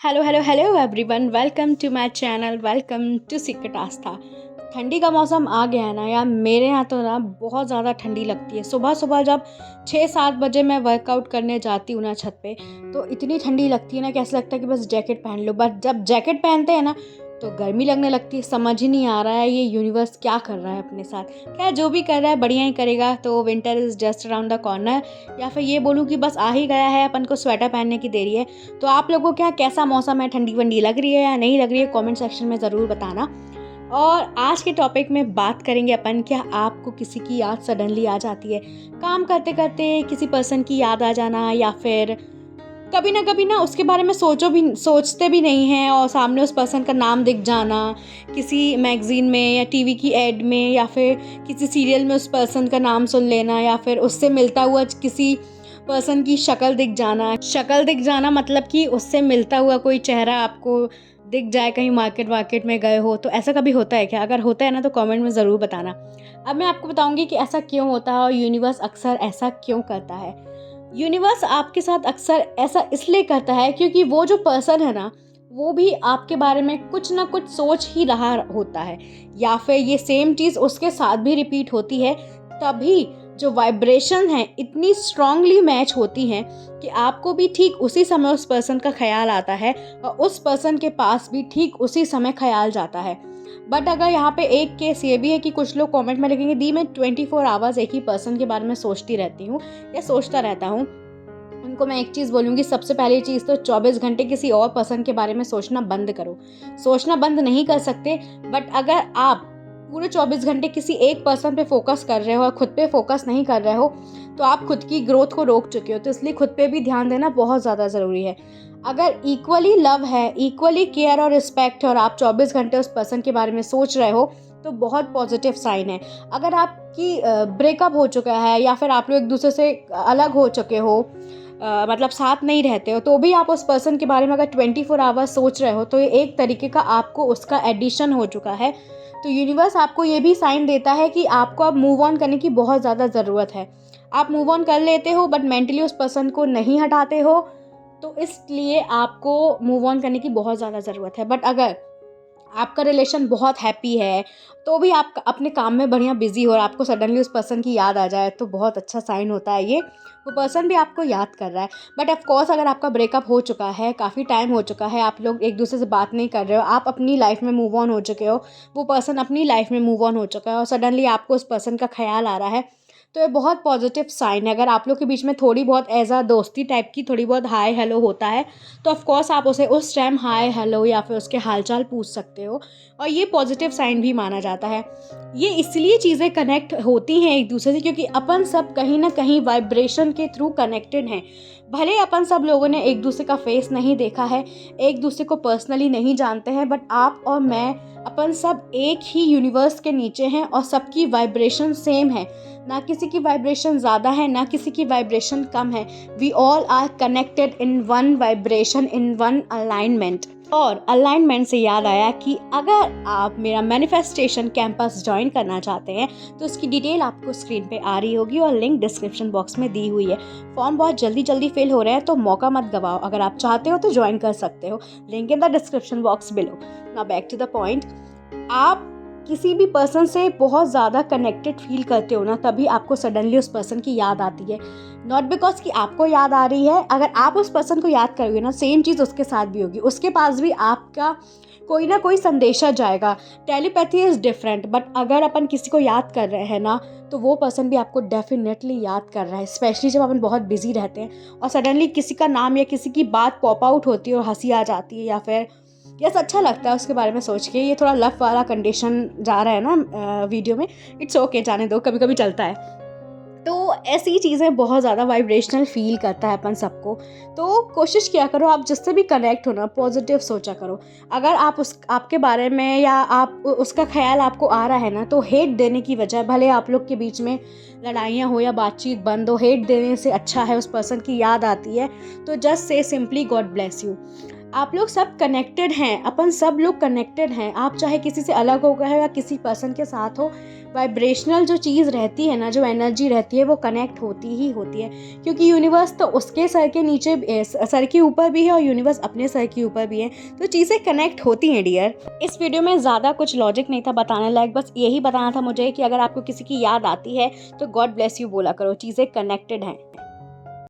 Hello hello hello everyone, welcome to my channel, welcome to secret Aastha. ठंडी का मौसम आ गया है ना यार। मेरे यहाँ तो ना बहुत ज़्यादा ठंडी लगती है। सुबह सुबह जब 6-7 बजे मैं वर्कआउट करने जाती हूँ ना छत पे, तो इतनी ठंडी लगती है ना कि ऐसा लगता है कि बस जैकेट पहन लो। बट जब जैकेट पहनते हैं ना तो गर्मी लगने लगती है। समझ ही नहीं आ रहा है ये यूनिवर्स क्या कर रहा है अपने साथ। खैर, जो भी कर रहा है बढ़िया ही करेगा। तो winter is just around the corner, या फिर ये बोलूँ कि बस आ ही गया है, अपन को स्वेटर पहनने की देरी है। तो आप लोगों के यहाँ कैसा मौसम है? ठंडी वंडी लग रही है या नहीं लग रही है? कमेंट सेक्शन में ज़रूर बताना। और आज के टॉपिक में बात करेंगे अपन, क्या आपको किसी की याद सडनली आ जाती है? काम करते करते किसी पर्सन की याद आ जाना, या फिर कभी ना उसके बारे में सोचते भी नहीं हैं और सामने उस पर्सन का नाम दिख जाना किसी मैगजीन में या टीवी की एड में, या फिर किसी सीरियल में उस पर्सन का नाम सुन लेना, या फिर उससे मिलता हुआ किसी पर्सन की शक्ल दिख जाना मतलब कि उससे मिलता हुआ कोई चेहरा आपको दिख जाए कहीं मार्केट में गए हो। तो ऐसा कभी होता है क्या? अगर होता है ना तो कमेंट में ज़रूर बताना। अब मैं आपको बताऊंगी कि ऐसा क्यों होता है और यूनिवर्स अक्सर ऐसा क्यों करता है। यूनिवर्स आपके साथ अक्सर ऐसा इसलिए करता है क्योंकि वो जो पर्सन है ना, वो भी आपके बारे में कुछ ना कुछ सोच ही रहा होता है, या फिर ये सेम चीज़ उसके साथ भी रिपीट होती है। तभी जो वाइब्रेशन है इतनी स्ट्रांगली मैच होती हैं कि आपको भी ठीक उसी समय उस पर्सन का ख्याल आता है और उस पर्सन के पास भी ठीक उसी समय ख्याल जाता है। बट अगर यहाँ पे एक केस ये भी है कि कुछ लोग कमेंट में लिखेंगे, दी मैं 24 आवर्स एक ही पर्सन के बारे में सोचती रहती हूँ या सोचता रहता हूँ। उनको मैं एक चीज़ बोलूँगी, सबसे पहली चीज़ तो 24 घंटे किसी और पर्सन के बारे में सोचना बंद करो। सोचना बंद नहीं कर सकते, बट अगर आप पूरे 24 घंटे किसी एक पर्सन पे फोकस कर रहे हो और खुद पे फोकस नहीं कर रहे हो, तो आप खुद की ग्रोथ को रोक चुके हो। तो इसलिए खुद पे भी ध्यान देना बहुत ज़्यादा ज़रूरी है। अगर इक्वली लव है, इक्वली केयर और रिस्पेक्ट है, और आप 24 घंटे उस पर्सन के बारे में सोच रहे हो, तो बहुत पॉजिटिव साइन है। अगर आपकी ब्रेकअप हो चुका है या फिर आप लोग एक दूसरे से अलग हो चुके हो, मतलब साथ नहीं रहते हो, तो भी आप उस पर्सन के बारे में अगर 24 आवर्स सोच रहे हो, तो ये एक तरीके का आपको उसका एडिशन हो चुका है। तो यूनिवर्स आपको ये भी साइन देता है कि आपको अब मूव ऑन करने की बहुत ज़्यादा ज़रूरत है। आप मूव ऑन कर लेते हो बट मेंटली उस पर्सन को नहीं हटाते हो, तो इसलिए आपको मूव ऑन करने की बहुत ज़्यादा ज़रूरत है। बट अगर आपका रिलेशन बहुत हैप्पी है, तो भी आप अपने काम में बढ़िया बिजी हो और आपको सडनली उस पर्सन की याद आ जाए, तो बहुत अच्छा साइन होता है ये। वो पर्सन भी आपको याद कर रहा है। बट ऑफ कोर्स अगर आपका ब्रेकअप हो चुका है, काफ़ी टाइम हो चुका है, आप लोग एक दूसरे से बात नहीं कर रहे हो, आप अपनी लाइफ में मूव ऑन हो चुके हो, वो पर्सन अपनी लाइफ में मूव ऑन हो चुका है, और सडनली आपको उस पर्सन का ख्याल आ रहा है, तो ये बहुत पॉजिटिव साइन है। अगर आप लोग के बीच में थोड़ी बहुत एज अ दोस्ती टाइप की थोड़ी बहुत हाय हेलो होता है, तो ऑफ कोर्स आप उसे उस टाइम हाय हेलो या फिर उसके हालचाल पूछ सकते हो, और ये पॉजिटिव साइन भी माना जाता है। ये इसलिए चीज़ें कनेक्ट होती हैं एक दूसरे से क्योंकि अपन सब कहीं ना कहीं वाइब्रेशन के थ्रू कनेक्टेड हैं। भले अपन सब लोगों ने एक दूसरे का फेस नहीं देखा है, एक दूसरे को पर्सनली नहीं जानते हैं, बट आप और मैं, अपन सब एक ही यूनिवर्स के नीचे हैं और सबकी वाइब्रेशन सेम है। ना किसी की वाइब्रेशन ज़्यादा है, ना किसी की वाइब्रेशन कम है। We all are connected in one vibration, in one alignment. और अलाइनमेंट से याद आया कि अगर आप मेरा मैनिफेस्टेशन कैंपस ज्वाइन करना चाहते हैं, तो उसकी डिटेल आपको स्क्रीन पे आ रही होगी और लिंक डिस्क्रिप्शन बॉक्स में दी हुई है। फॉर्म बहुत जल्दी फिल हो रहे हैं, तो मौका मत गवाओ। अगर आप चाहते हो तो ज्वाइन कर सकते हो, link in the description box below. Now back to the point. आप किसी भी पर्सन से बहुत ज़्यादा कनेक्टेड फील करते हो ना, तभी आपको सडनली उस पर्सन की याद आती है। नॉट बिकॉज कि आपको याद आ रही है। अगर आप उस पर्सन को याद करोगे ना, सेम चीज़ उसके साथ भी होगी, उसके पास भी आपका कोई ना कोई संदेशा जाएगा। टेलीपैथी इज़ डिफरेंट, बट अगर अपन किसी को याद कर रहे हैं ना, तो वो पर्सन भी आपको डेफिनेटली याद कर रहा है। स्पेशली जब अपन बहुत बिजी रहते हैं और सडनली किसी का नाम या किसी की बात पॉप आउट होती है और हंसी आ जाती है, या फिर यस अच्छा लगता है उसके बारे में सोच के। ये थोड़ा लव वाला कंडीशन जा रहा है ना वीडियो में, इट्स ओके, जाने दो, कभी कभी चलता है। तो ऐसी चीज़ें बहुत ज़्यादा वाइब्रेशनल फील करता है अपन सबको। तो कोशिश किया करो, आप जिससे भी कनेक्ट हो ना, पॉजिटिव सोचा करो। अगर आप आपके बारे में या आप उसका ख्याल आपको आ रहा है ना, तो हेट देने की बजाय, भले आप लोग के बीच में लड़ाइयाँ हो या बातचीत बंद हो, हेट देने से अच्छा है उस पर्सन की याद आती है तो just say simply God bless you. आप लोग सब कनेक्टेड हैं, अपन सब लोग कनेक्टेड हैं। आप चाहे किसी से अलग हो गए हो या किसी पर्सन के साथ हो, वाइब्रेशनल जो चीज़ रहती है ना, जो एनर्जी रहती है वो कनेक्ट होती ही होती है, क्योंकि यूनिवर्स तो उसके सर के नीचे सर के ऊपर भी है और यूनिवर्स अपने सर के ऊपर भी है, तो चीज़ें कनेक्ट होती हैं डियर। इस वीडियो में ज़्यादा कुछ लॉजिक नहीं था बताने लायक, बस यही बताना था मुझे कि अगर आपको किसी की याद आती है तो गॉड ब्लेस यू बोला करो, चीज़ें कनेक्टेड हैं।